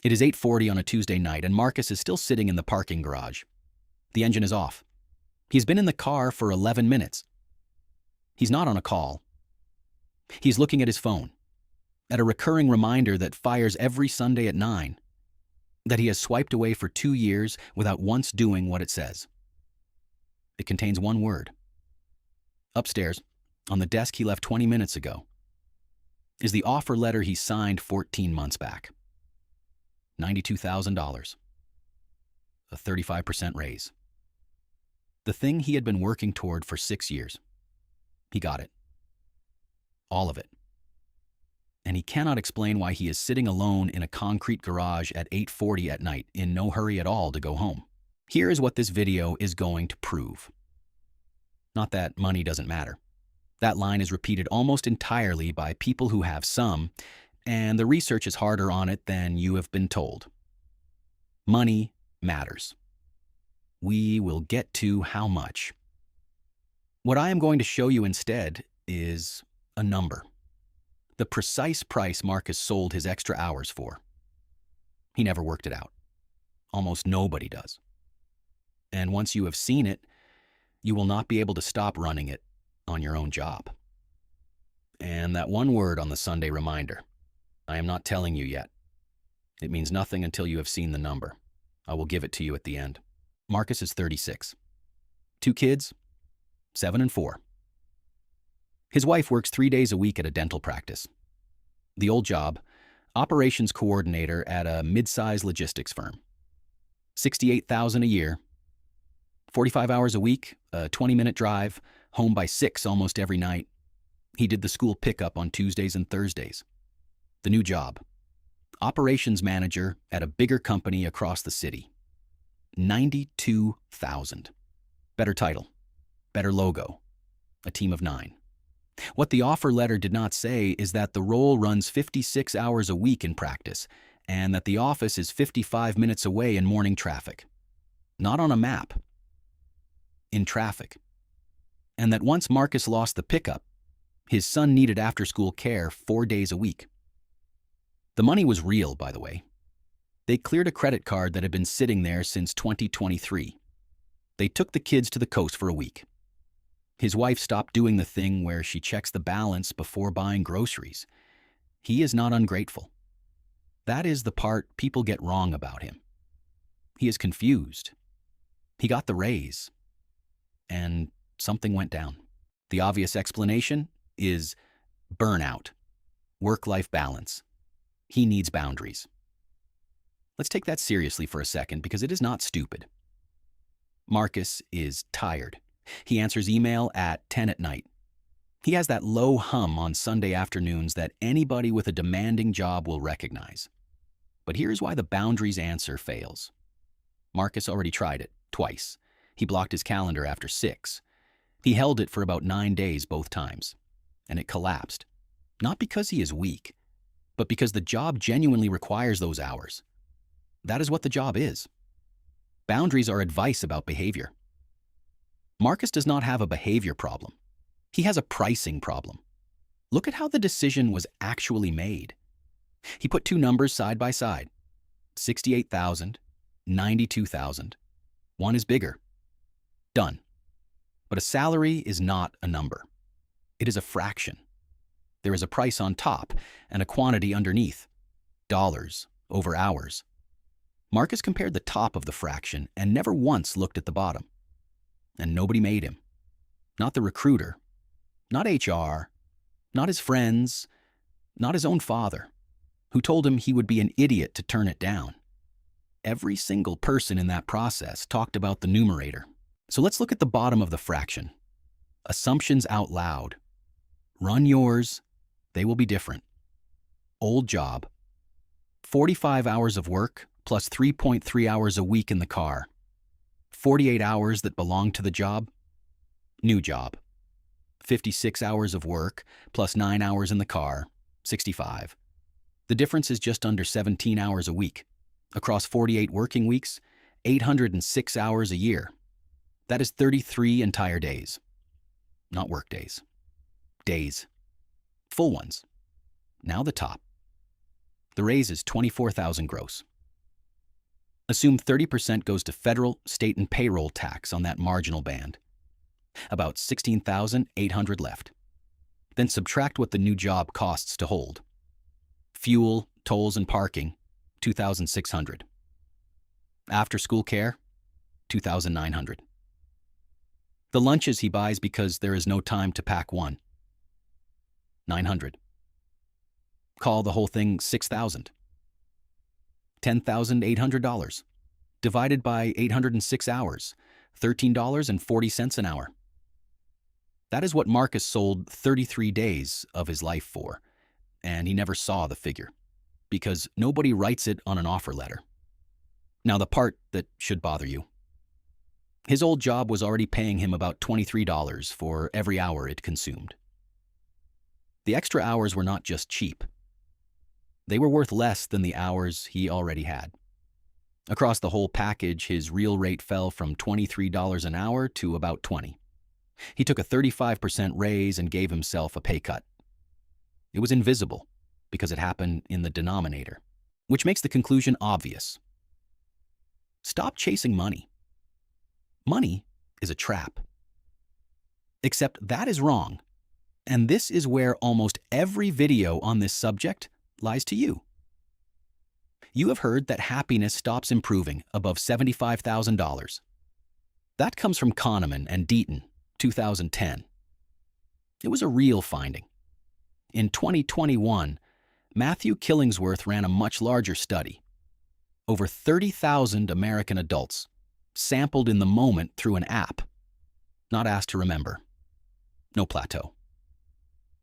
It is 8:40 on a Tuesday night, and Marcus is still sitting in the parking garage. The engine is off. He's been in the car for 11 minutes. He's not on a call. He's looking at his phone, at a recurring reminder that fires every Sunday at 9, that he has swiped away for 2 years without once doing what it says. It contains one word. Upstairs, on the desk he left 20 minutes ago, is the offer letter he signed 14 months back. $92,000. A 35% raise. The thing he had been working toward for 6 years. He got it. All of it. And he cannot explain why he is sitting alone in a concrete garage at 8:40 at night in no hurry at all to go home. Here is what this video is going to prove. Not that money doesn't matter. That line is repeated almost entirely by people who have some, and the research is harder on it than you have been told. Money matters. We will get to how much. What I am going to show you instead is a number. The precise price Marcus sold his extra hours for. He never worked it out. Almost nobody does. And once you have seen it, you will not be able to stop running it on your own job. And that one word on the Sunday reminder, I am not telling you yet. It means nothing until you have seen the number. I will give it to you at the end. Marcus is 36. 2 kids, 7 and 4. His wife works 3 days a week at a dental practice. The old job, operations coordinator at a mid-size logistics firm. $68,000 a year, 45 hours a week, a 20-minute drive, home by 6 almost every night. He did the school pickup on Tuesdays and Thursdays. The new job, operations manager at a bigger company across the city. $92,000. Better title, better logo, a team of 9. What the offer letter did not say is that the role runs 56 hours a week in practice, and that the office is 55 minutes away in morning traffic. Not on a map. In traffic. And that once Marcus lost the pickup, his son needed after-school care 4 days a week. The money was real, by the way. They cleared a credit card that had been sitting there since 2023. They took the kids to the coast for a week. His wife stopped doing the thing where she checks the balance before buying groceries. He is not ungrateful. That is the part people get wrong about him. He is confused. He got the raise. And something went down. The obvious explanation is burnout, work-life balance. He needs boundaries. Let's take that seriously for a second because it is not stupid. Marcus is tired. He answers email at 10 at night. He has that low hum on Sunday afternoons that anybody with a demanding job will recognize. But here's why the boundaries answer fails. Marcus already tried it, twice. He blocked his calendar after 6. He held it for about 9 days both times, and it collapsed. Not because he is weak, but because the job genuinely requires those hours. That is what the job is. Boundaries are advice about behavior. Marcus does not have a behavior problem. He has a pricing problem. Look at how the decision was actually made. He put 2 numbers side by side. 68,000, 92,000. One is bigger. Done. But a salary is not a number. It is a fraction. There is a price on top and a quantity underneath. Dollars over hours. Marcus compared the top of the fraction and never once looked at the bottom. And nobody made him. Not the recruiter. Not HR. Not his friends. Not his own father, who told him he would be an idiot to turn it down. Every single person in that process talked about the numerator. So let's look at the bottom of the fraction. Assumptions out loud. Run yours. They will be different. Old job. 45 hours of work plus 3.3 hours a week in the car. 48 hours that belong to the job. New job. 56 hours of work plus 9 hours in the car. 65. The difference is just under 17 hours a week. Across 48 working weeks, 806 hours a year. That is 33 entire days. Not work days. Days. Full ones. Now the top. The raise is 24,000 gross. Assume 30% goes to federal, state, and payroll tax on that marginal band. About 16,800 left. Then subtract what the new job costs to hold. Fuel, tolls, and parking, 2,600. After-school care, 2,900. The lunches he buys because there is no time to pack one, 900. Call the whole thing 6,000. $10,800. Divided by 806 hours, $13.40 an hour. That is what Marcus sold 33 days of his life for, and he never saw the figure, because nobody writes it on an offer letter. Now the part that should bother you. His old job was already paying him about $23 for every hour it consumed. The extra hours were not just cheap. They were worth less than the hours he already had. Across the whole package, his real rate fell from $23 an hour to about $20. He took a 35% raise and gave himself a pay cut. It was invisible because it happened in the denominator, which makes the conclusion obvious. Stop chasing money. Money is a trap. Except that is wrong, and this is where almost every video on this subject lies to you. You have heard that happiness stops improving above $75,000. That comes from Kahneman and Deaton, 2010. It was a real finding. In 2021, Matthew Killingsworth ran a much larger study. Over 30,000 American adults, sampled in the moment through an app, not asked to remember. No plateau.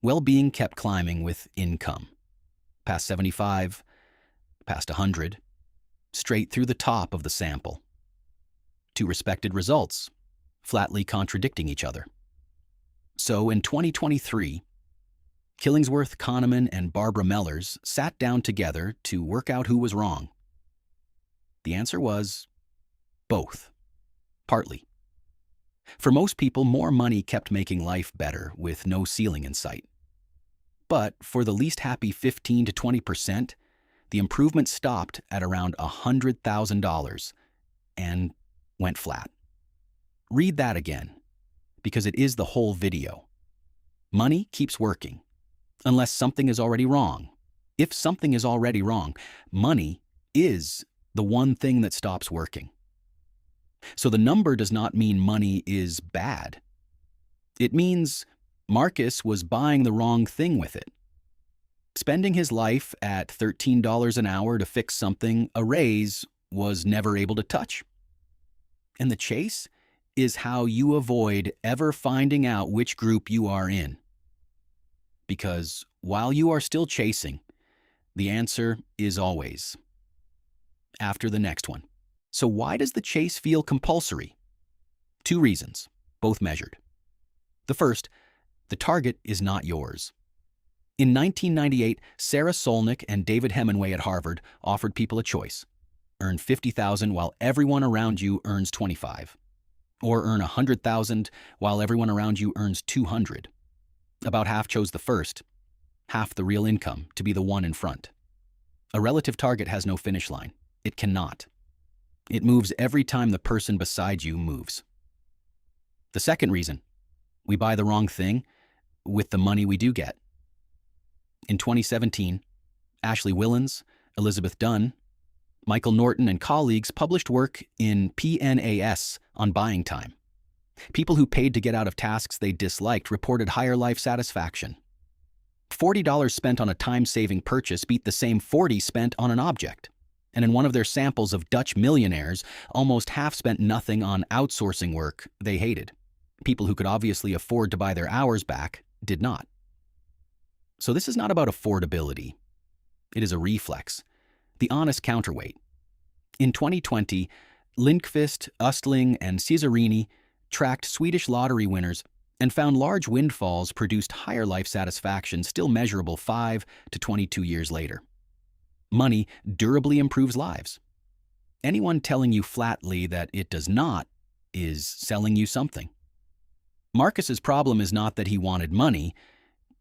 Well-being kept climbing with income. Past 75, past 100, straight through the top of the sample. Two respected results, flatly contradicting each other. So in 2023, Killingsworth, Kahneman, and Barbara Mellers sat down together to work out who was wrong. The answer was both, partly. For most people, more money kept making life better with no ceiling in sight. But for the least happy 15 to 20%, the improvement stopped at around $100,000 and went flat. Read that again, because it is the whole video. Money keeps working, unless something is already wrong. If something is already wrong, money is the one thing that stops working. So the number does not mean money is bad. It means Marcus was buying the wrong thing with it. Spending his life at $13 an hour to fix something a raise was never able to touch. And the chase is how you avoid ever finding out which group you are in. Because while you are still chasing, the answer is always after the next one. So why does the chase feel compulsory? Two reasons, both measured. The first, the target is not yours. In 1998, Sarah Solnick and David Hemingway at Harvard offered people a choice. Earn $50,000 while everyone around you earns $25,000. Or earn $100,000 while everyone around you earns $200,000. About half chose the first, half the real income, to be the one in front. A relative target has no finish line. It cannot. It moves every time the person beside you moves. The second reason, we buy the wrong thing with the money we do get. In 2017, Ashley Willens, Elizabeth Dunn, Michael Norton, and colleagues published work in PNAS on buying time. People who paid to get out of tasks they disliked reported higher life satisfaction. $40 spent on a time-saving purchase beat the same $40 spent on an object. And in one of their samples of Dutch millionaires, almost half spent nothing on outsourcing work they hated. People who could obviously afford to buy their hours back did not. So this is not about affordability. It is a reflex, the honest counterweight. In 2020, Lindqvist, Östling, and Cesarini tracked Swedish lottery winners and found large windfalls produced higher life satisfaction still measurable 5 to 22 years later. Money durably improves lives. Anyone telling you flatly that it does not is selling you something. Marcus's problem is not that he wanted money,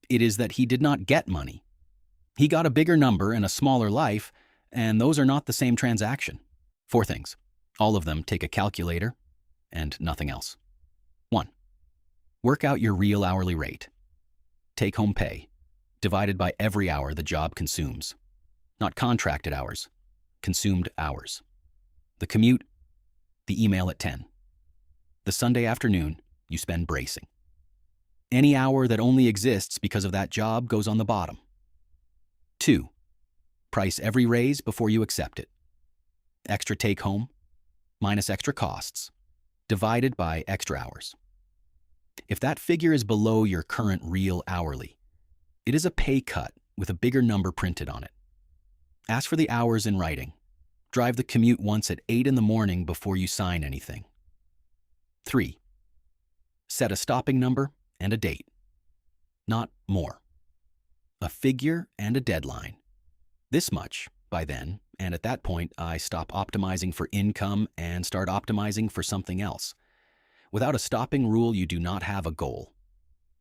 it is that he did not get money. He got a bigger number and a smaller life, and those are not the same transaction. 4 things. All of them take a calculator and nothing else. 1. Work out your real hourly rate. Take-home pay, divided by every hour the job consumes. Not contracted hours, consumed hours. The commute, the email at 10. The Sunday afternoon you spend bracing. Any hour that only exists because of that job goes on the bottom. 2. Price every raise before you accept it. Extra take-home minus extra costs, divided by extra hours. If that figure is below your current real hourly, it is a pay cut with a bigger number printed on it. Ask for the hours in writing. Drive the commute once at 8 in the morning before you sign anything. 3. Set a stopping number and a date. Not more. A figure and a deadline. This much by then, and at that point I stop optimizing for income and start optimizing for something else. Without a stopping rule, you do not have a goal.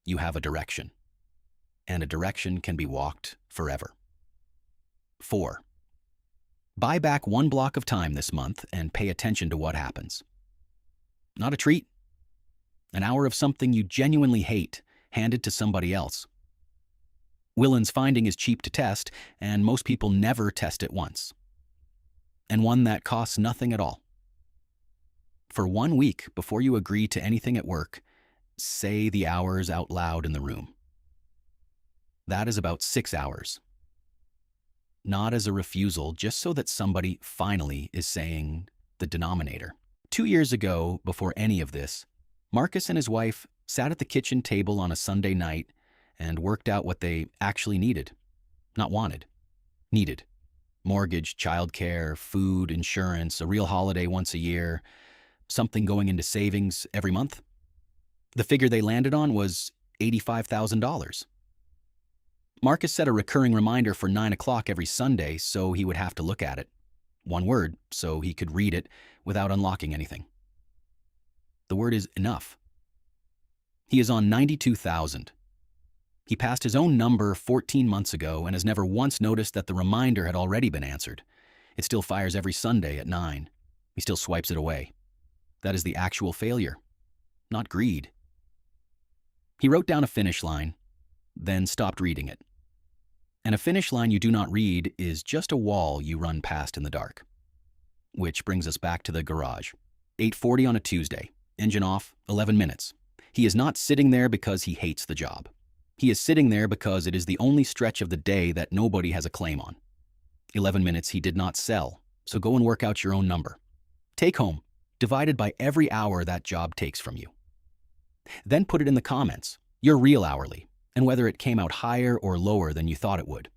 You have a direction. And a direction can be walked forever. 4. Buy back 1 block of time this month and pay attention to what happens. Not a treat. An hour of something you genuinely hate handed to somebody else. Willen's finding is cheap to test, and most people never test it once. And one that costs nothing at all. For 1 week before you agree to anything at work, say the hours out loud in the room. That is about 6 hours. Not as a refusal, just so that somebody finally is saying the denominator. 2 years ago, before any of this, Marcus and his wife sat at the kitchen table on a Sunday night and worked out what they actually needed. Not wanted. Needed. Mortgage, childcare, food, insurance, a real holiday once a year, something going into savings every month. The figure they landed on was $85,000. Marcus set a recurring reminder for 9 o'clock every Sunday so he would have to look at it. 1 word, so he could read it without unlocking anything. The word is enough. He is on 92,000. He passed his own number 14 months ago and has never once noticed that the reminder had already been answered. It still fires every Sunday at 9. He still swipes it away. That is the actual failure, not greed. He wrote down a finish line, then stopped reading it. And a finish line you do not read is just a wall you run past in the dark. Which brings us back to the garage. 8:40 on a Tuesday, engine off, 11 minutes. He is not sitting there because he hates the job. He is sitting there because it is the only stretch of the day that nobody has a claim on. 11 minutes he did not sell, so go and work out your own number. Take home, divided by every hour that job takes from you. Then put it in the comments, your real hourly, and whether it came out higher or lower than you thought it would.